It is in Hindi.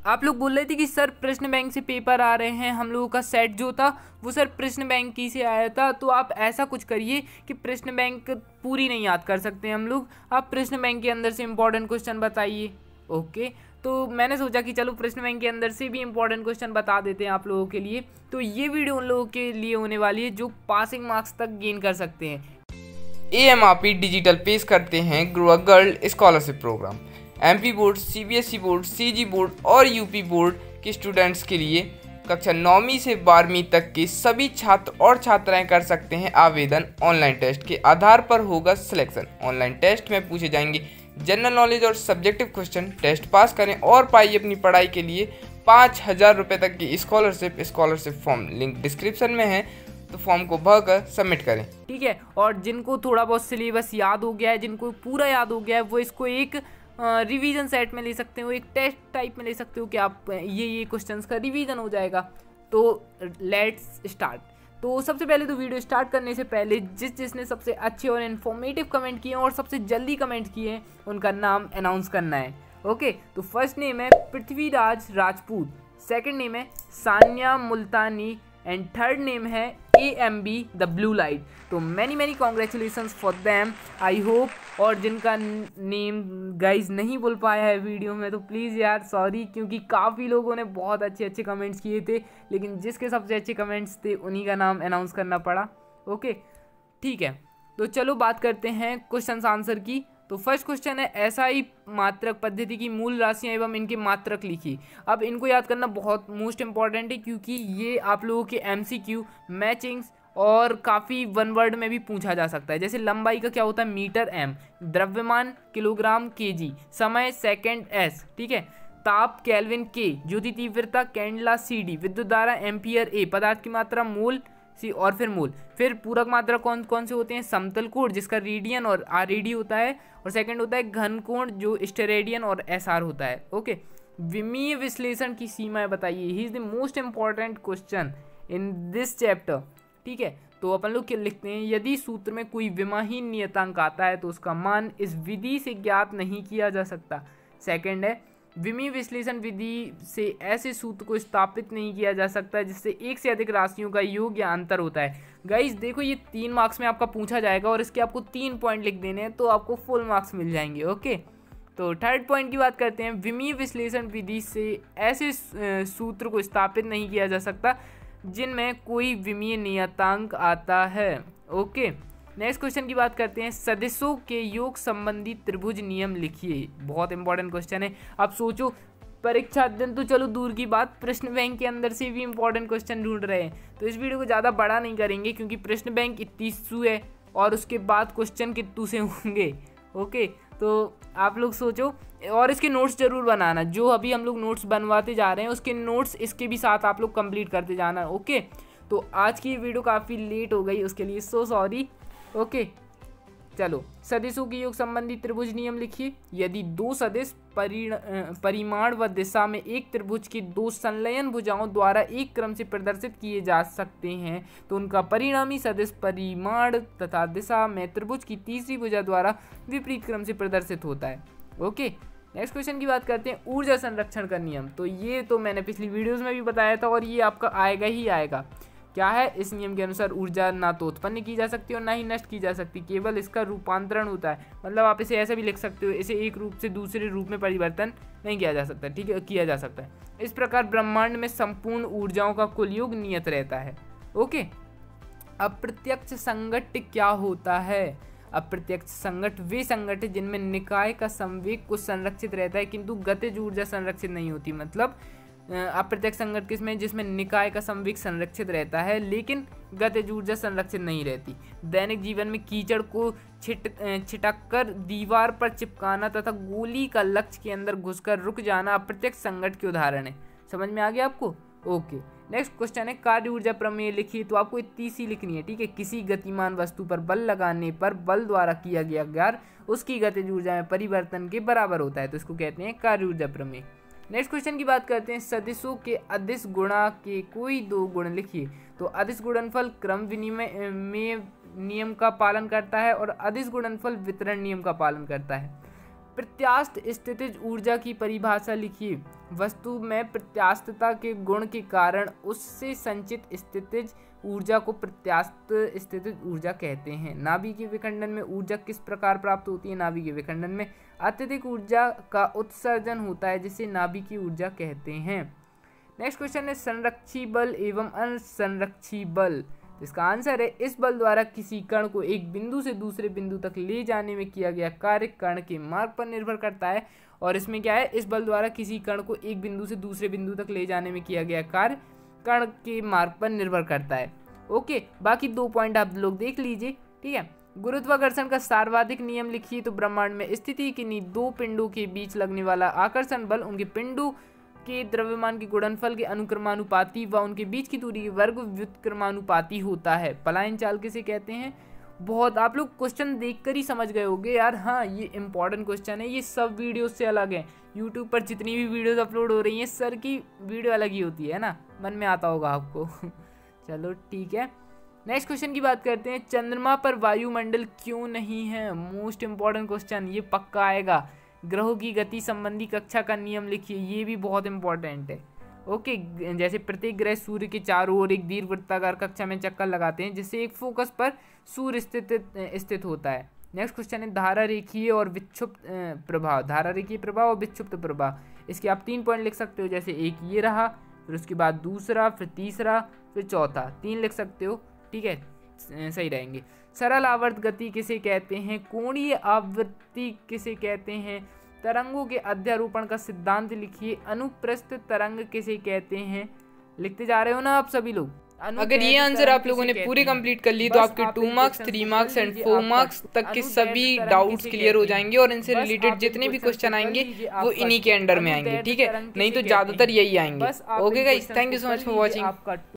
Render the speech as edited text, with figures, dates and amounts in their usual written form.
आप लोग बोल रहे थे कि सर प्रश्न बैंक से पेपर आ रहे हैं, हम लोगों का सेट जो था वो सर प्रश्न बैंक की से आया था। तो आप ऐसा कुछ करिए कि प्रश्न बैंक पूरी नहीं याद कर सकते हम लोग, आप प्रश्न बैंक के अंदर से इंपॉर्टेंट क्वेश्चन बताइए। ओके, तो मैंने सोचा कि चलो प्रश्न बैंक के अंदर से भी इंपॉर्टेंट क्वेश्चन बता देते हैं आप लोगों के लिए। तो ये वीडियो उन लोगों के लिए होने वाली है जो पासिंग मार्क्स तक गेन कर सकते हैं। AMRP डिजिटल पेश करते हैं grow a girl scholarship program. MP board, CBSE board, CG board और UP बोर्ड के स्टूडेंट्स के लिए कक्षा 9वीं से 12वीं तक के सभी छात्र और छात्राएं कर सकते हैं आवेदन। ऑनलाइन टेस्ट के आधार पर होगा सिलेक्शन। ऑनलाइन टेस्ट में पूछे जाएंगे जनरल नॉलेज और सब्जेक्टिव क्वेश्चन। टेस्ट पास करें और पाइए अपनी पढ़ाई के लिए 5,000 रुपये तक की स्कॉलरशिप फॉर्म लिंक डिस्क्रिप्शन में है, तो फॉर्म को भरकर सबमिट करें। ठीक है, और जिनको थोड़ा बहुत सिलेबस याद हो गया है, जिनको पूरा याद हो गया है, वो इसको एक रिवीजन सेट में ले सकते हो, एक टेस्ट टाइप में ले सकते हो कि आप ये क्वेश्चंस का रिवीजन हो जाएगा। तो लेट्स स्टार्ट। तो सबसे पहले तो वीडियो स्टार्ट करने से पहले जिसने सबसे अच्छे और इन्फॉर्मेटिव कमेंट किए हैं और सबसे जल्दी कमेंट किए हैं उनका नाम अनाउंस करना है। ओके, तो फर्स्ट नेम है पृथ्वीराज राजपूत, सेकंड नेम है सान्या मुल्तानी एंड थर्ड नेम है AMB द ब्लू लाइट। तो many congratulations for them, I hope. और जिनका नेम गाइज नहीं बोल पाया है वीडियो में तो प्लीज़ यार सॉरी, क्योंकि काफ़ी लोगों ने बहुत अच्छे कमेंट्स किए थे, लेकिन जिसके सबसे अच्छे कमेंट्स थे उन्हीं का नाम अनाउंस करना पड़ा। ओके ठीक है, तो चलो बात करते हैं क्वेश्चन आंसर की। तो फर्स्ट क्वेश्चन है SI मात्रक पद्धति की मूल राशियां एवं इनके मात्रक लिखिए। अब इनको याद करना बहुत मोस्ट इंपॉर्टेंट है, क्योंकि ये आप लोगों के MCQ मैचिंग्स और काफ़ी वन वर्ड में भी पूछा जा सकता है। जैसे लंबाई का क्या होता है मीटर M, द्रव्यमान किलोग्राम kg, समय सेकेंड S, ठीक है, ताप केल्विन K, ज्योति तीव्रता कैंडला CD, विद्युत धारा एम्पियर A, पदार्थ की मात्रा मोल सी और फिर मोल। फिर पूरक मात्रा कौन कौन से होते हैं? समतल कोण जिसका रेडियन और RAD होता है, और सेकंड होता है घन कोण जो स्टेरेडियन और SR होता है। ओके, विमीय विश्लेषण की सीमाएं बताइए। He is the most important question in this chapter. ठीक है, तो अपन लोग क्या लिखते हैं, यदि सूत्र में कोई विमाहीन नियतांक आता है तो उसका मान इस विधि से ज्ञात नहीं किया जा सकता। सेकंड है विमीय विश्लेषण विधि से ऐसे सूत्र को स्थापित नहीं किया जा सकता जिससे एक से अधिक राशियों का योग या अंतर होता है। गाइस देखो, ये 3 मार्क्स में आपका पूछा जाएगा और इसके आपको 3 पॉइंट लिख देने हैं, तो आपको फुल मार्क्स मिल जाएंगे। ओके, तो थर्ड पॉइंट की बात करते हैं। विमीय विश्लेषण विधि से ऐसे सूत्र को स्थापित नहीं किया जा सकता जिनमें कोई विमीय नियतांक आता है। ओके, नेक्स्ट क्वेश्चन की बात करते हैं। सदिशों के योग संबंधी त्रिभुज नियम लिखिए। बहुत इंपॉर्टेंट क्वेश्चन है। आप सोचो, परीक्षा दिन तो चलो दूर की बात, प्रश्न बैंक के अंदर से भी इंपॉर्टेंट क्वेश्चन ढूंढ रहे हैं। तो इस वीडियो को ज़्यादा बड़ा नहीं करेंगे, क्योंकि प्रश्न बैंक 21 है और उसके बाद क्वेश्चन कितने से होंगे। ओके, तो आप लोग सोचो, और इसके नोट्स जरूर बनाना। जो अभी हम लोग नोट्स बनवाते जा रहे हैं उसके नोट्स इसके भी साथ आप लोग कंप्लीट करते जाना। ओके, तो आज की वीडियो काफ़ी लेट हो गई, उसके लिए सो सॉरी। ओके, चलो सदिशों के योग संबंधी त्रिभुज नियम लिखिए। यदि दो सदिश परिमाण व दिशा में एक त्रिभुज की दो संलयन भुजाओं द्वारा एक क्रम से प्रदर्शित किए जा सकते हैं तो उनका परिणामी सदिश परिमाण तथा दिशा में त्रिभुज की तीसरी भुजा द्वारा विपरीत क्रम से प्रदर्शित होता है। ओके, नेक्स्ट क्वेश्चन की बात करते हैं। ऊर्जा संरक्षण का नियम। तो ये तो मैंने पिछली वीडियोस में भी बताया था और ये आपका आएगा ही आएगा। क्या है? इस नियम के अनुसार ऊर्जा ना तो उत्पन्न की जा सकती और ना ही नष्ट की जा सकती, केवल इसका रूपांतरण होता है। मतलब आप इसे ऐसा भी लिख सकते हो, इसे एक रूप से दूसरे रूप में परिवर्तन नहीं किया जा सकता। ठीक है, किया जा सकता है। इस प्रकार ब्रह्मांड में संपूर्ण ऊर्जाओं का कुल योग नियत रहता है। ओके, अप्रत्यक्ष संघट्ट क्या होता है? अप्रत्यक्ष संघट्ट वे संघट्ट हैं जिनमें निकाय का संवेग कुछ संरक्षित रहता है किंतु गतिज ऊर्जा संरक्षित नहीं होती। मतलब अप्रत्यक्ष संघट्ट किसमें? जिसमें निकाय का संवेग संरक्षित रहता है लेकिन गतिज ऊर्जा संरक्षित नहीं रहती। दैनिक जीवन में कीचड़ को छिटक कर दीवार पर चिपकाना तथा गोली का लक्ष्य के अंदर घुसकर रुक जाना अप्रत्यक्ष संघट्ट के उदाहरण है। समझ में आ गया आपको? ओके, नेक्स्ट क्वेश्चन है कार्य ऊर्जा प्रमेय लिखिए। तो आपको इतनी सी लिखनी है। ठीक है, किसी गतिमान वस्तु पर बल लगाने पर बल द्वारा किया गया कार्य उसकी गतिज ऊर्जा में परिवर्तन के बराबर होता है, तो इसको कहते हैं कार्य ऊर्जा प्रमेय। नेक्स्ट क्वेश्चन की बात करते हैं। सदिशों के अदिश गुणा के कोई दो गुण लिखिए। तो अदिश गुणनफल क्रम विनिमय में नियम का पालन करता है और अदिश गुणनफल वितरण नियम का पालन करता है। प्रत्यास्थ स्थितिज ऊर्जा की परिभाषा लिखिए। वस्तु में प्रत्यास्थता के गुण के कारण उससे संचित स्थितिज ऊर्जा को प्रत्यास्थ स्थितिज ऊर्जा कहते हैं। नाभिकीय विखंडन में ऊर्जा किस प्रकार प्राप्त होती है? नाभिकीय विखंडन में अत्यधिक ऊर्जा का उत्सर्जन होता है, जिसे नाभिकीय ऊर्जा कहते हैं। नेक्स्ट क्वेश्चन है संरक्षी बल एवं असंरक्षी बल। इसका आंसर है इस बल द्वारा किसी कण को एक बिंदु से दूसरे बिंदु तक ले जाने में किया गया कार्य कण के मार्ग पर निर्भर करता है। और इसमें क्या है, इस बल द्वारा किसी कण को एक बिंदु से दूसरे बिंदु तक ले जाने में किया गया कार्य कण के मार्ग पर निर्भर करता है। ओके, बाकी 2 पॉइंट आप लोग देख लीजिए, ठीक है। गुरुत्वाकर्षण का सर्वाधिक नियम लिखिए। तो ब्रह्मांड में स्थिति किन्हीं 2 पिंडों के बीच लगने वाला आकर्षण बल उनके पिंडों के द्रव्यमान के गुणनफल के अनुक्रमानुपाती व उनके बीच की दूरी के वर्ग व्युत्क्रमानुपाती होता है। पलायन चाल किसे कहते हैं? बहुत आप लोग क्वेश्चन देखकर ही समझ गए होंगे यार। हाँ, ये इंपॉर्टेंट क्वेश्चन है, ये सब वीडियो से अलग है। यूट्यूब पर जितनी भी वीडियोस अपलोड हो रही हैं, सर की वीडियो अलग ही होती है ना, मन में आता होगा आपको। चलो ठीक है, नेक्स्ट क्वेश्चन की बात करते हैं। चंद्रमा पर वायुमंडल क्यों नहीं है? मोस्ट इंपॉर्टेंट क्वेश्चन, ये पक्का आएगा। ग्रहों की गति संबंधी कक्षा का नियम लिखिए, ये भी बहुत इंपॉर्टेंट है। ओके, जैसे प्रत्येक ग्रह सूर्य के चारों ओर एक दीर्घवृत्ताकार कक्षा में चक्कर लगाते हैं, जिससे एक फोकस पर सूर्य स्थित होता है। नेक्स्ट क्वेश्चन है धारा रेखीय और विक्षुप्त प्रभाव। धारा रेखीय प्रभाव और विक्षुप्त प्रभाव, इसके आप 3 पॉइंट लिख सकते हो। जैसे एक ये रहा, फिर उसके बाद दूसरा, फिर तीसरा, फिर चौथा, 3 लिख सकते हो, ठीक है, सही रहेंगे। सरल आवर्त गति किसे कहते हैं? कोणीय आवृत्ति किसे कहते हैं? तरंगों के अध्यारोपण का सिद्धांत लिखिए। अनुप्रस्थ तरंग किसे कहते हैं? लिखते जा रहे हो ना आप सभी लोग? अगर ये आंसर आप लोगों ने पूरे कंप्लीट कर लिए तो आपके 2 मार्क्स, 3 मार्क्स एंड 4 मार्क्स तक के सभी डाउट्स क्लियर हो जाएंगे और इनसे रिलेटेड जितने भी क्वेश्चन आएंगे वो इन्हीं के अंडर में आएंगे, ठीक है, नहीं तो ज्यादातर यही आएंगे। Okay guys, thank you so much for watching.